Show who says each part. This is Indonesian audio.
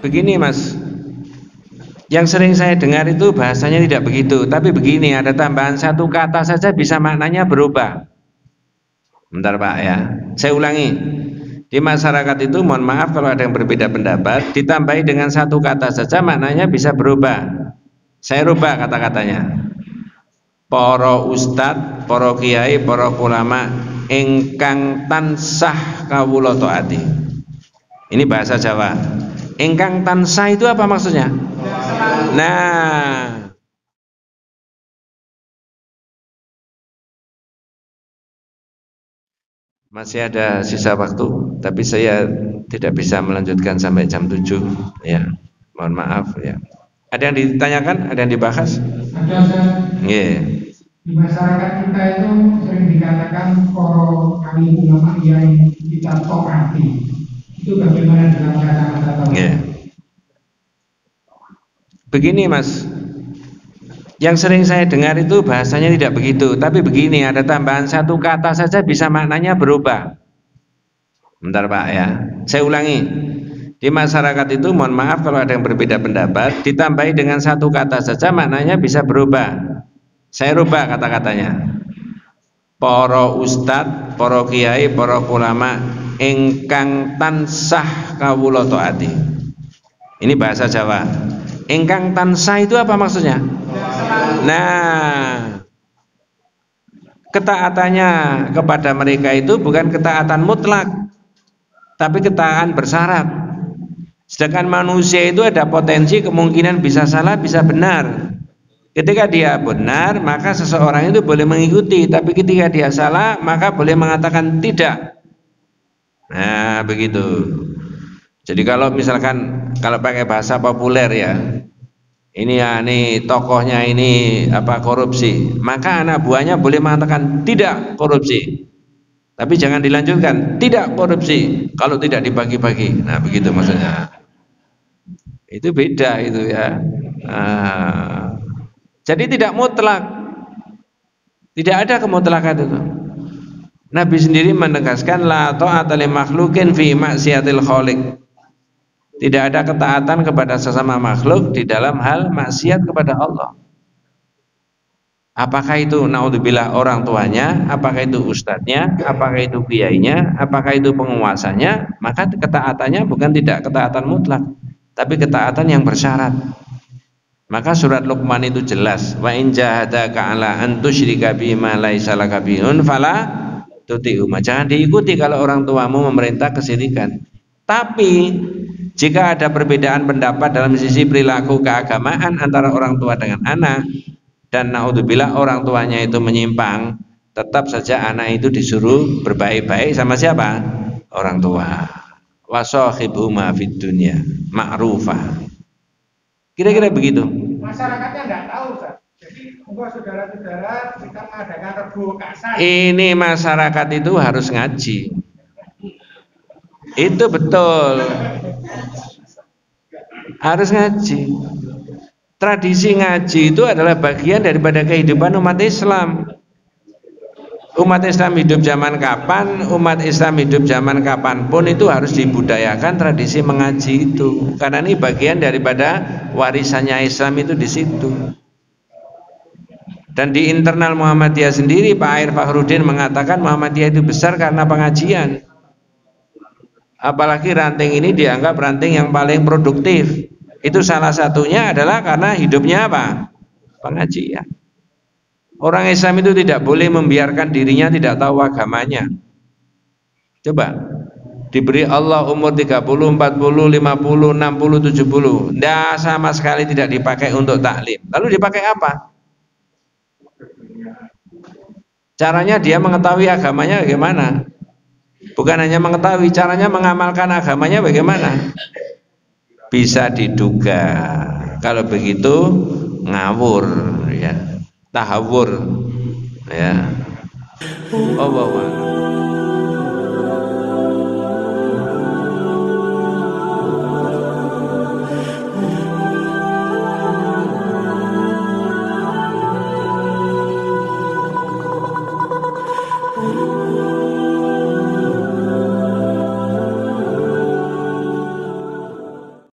Speaker 1: Begini Mas, yang sering saya dengar itu bahasanya tidak begitu, tapi begini, ada tambahan satu kata saja bisa maknanya berubah. Bentar Pak ya, saya ulangi. Di masyarakat itu mohon maaf kalau ada yang berbeda pendapat, ditambahi dengan satu kata saja maknanya bisa berubah. Saya rubah kata-katanya. Para ustad, para kiai, para ulama ingkang tansah kawula taati. Ini bahasa Jawa. Ingkang tansah itu apa maksudnya? Nah, masih ada sisa waktu, tapi saya tidak bisa melanjutkan sampai jam 7 ya. Mohon maaf ya. Ada yang ditanyakan? Ada yang dibahas?
Speaker 2: Ada, Ustaz.
Speaker 1: Yeah.
Speaker 2: Di masyarakat kita itu sering dikatakan para kami ulama yang kita taati. Itu bagaimana dalam kata-kata taati?
Speaker 1: Yeah. Begini Mas, yang sering saya dengar itu bahasanya tidak begitu, tapi begini, ada tambahan satu kata saja bisa maknanya berubah. Bentar Pak ya, saya ulangi. Di masyarakat itu mohon maaf kalau ada yang berbeda pendapat, ditambahi dengan satu kata saja maknanya bisa berubah. Saya rubah kata-katanya. Para ustad, para kiai, para ulama ingkang tansah kawula taati. Ini bahasa Jawa. Ingkang tansah itu apa maksudnya? Nah, ketaatannya kepada mereka itu bukan ketaatan mutlak, tapi ketaatan bersyarat. Sedangkan manusia itu ada potensi kemungkinan bisa salah, bisa benar. Ketika dia benar, maka seseorang itu boleh mengikuti, tapi ketika dia salah, maka boleh mengatakan tidak. Nah, begitu. Jadi kalau misalkan kalau pakai bahasa populer ya, ini ya, ini tokohnya ini apa korupsi, maka anak buahnya boleh mengatakan tidak korupsi, tapi jangan dilanjutkan tidak korupsi kalau tidak dibagi-bagi. Nah, begitu maksudnya. Itu beda itu ya. Nah, jadi tidak mutlak, tidak ada kemutlakan itu. Nabi sendiri menegaskan la ta'ata li makhluqin fi maksiatil khaliq. Tidak ada ketaatan kepada sesama makhluk di dalam hal maksiat kepada Allah. Apakah itu naudzubillah orang tuanya, apakah itu ustadznya, apakah itu kiainya, apakah itu penguasanya, maka ketaatannya bukan tidak ketaatan mutlak, tapi ketaatan yang bersyarat. Maka surat Luqman itu jelas, wa in jahadaka ala an tusyrika bima laisa laka bihun fala tuti'huma. Jangan diikuti kalau orang tuamu memerintah kesyirikan. Tapi jika ada perbedaan pendapat dalam sisi perilaku keagamaan antara orang tua dengan anak, dan naudzubillah orang tuanya itu menyimpang, tetap saja anak itu disuruh berbaik-baik sama siapa? Orang tua. Wasahibhuma fid dunya ma'rufah. Kira-kira begitu.
Speaker 2: Masyarakatnya nggak tahu, Ustaz. Jadi monggo saudara-saudara kita mengadakan rebo kasar.
Speaker 1: Ini masyarakat itu harus ngaji. Itu betul. Harus ngaji. Tradisi ngaji itu adalah bagian daripada kehidupan umat Islam. Umat Islam hidup zaman kapan, umat Islam hidup zaman kapanpun itu harus dibudayakan tradisi mengaji itu. Karena ini bagian daripada warisannya Islam itu di situ. Dan di internal Muhammadiyah sendiri Pak Air Fakhrudin mengatakan Muhammadiyah itu besar karena pengajian. Apalagi ranting ini dianggap ranting yang paling produktif. Itu salah satunya adalah karena hidupnya apa? Pengajian. Orang Islam itu tidak boleh membiarkan dirinya tidak tahu agamanya. Coba diberi Allah umur 30, 40, 50, 60, 70, tidak sama sekali tidak dipakai untuk taklim. Lalu dipakai apa? Caranya dia mengetahui agamanya bagaimana? Bukan hanya mengetahui, caranya mengamalkan agamanya bagaimana? Bisa diduga. Kalau begitu ngawur ya. Tahawur ya. Allah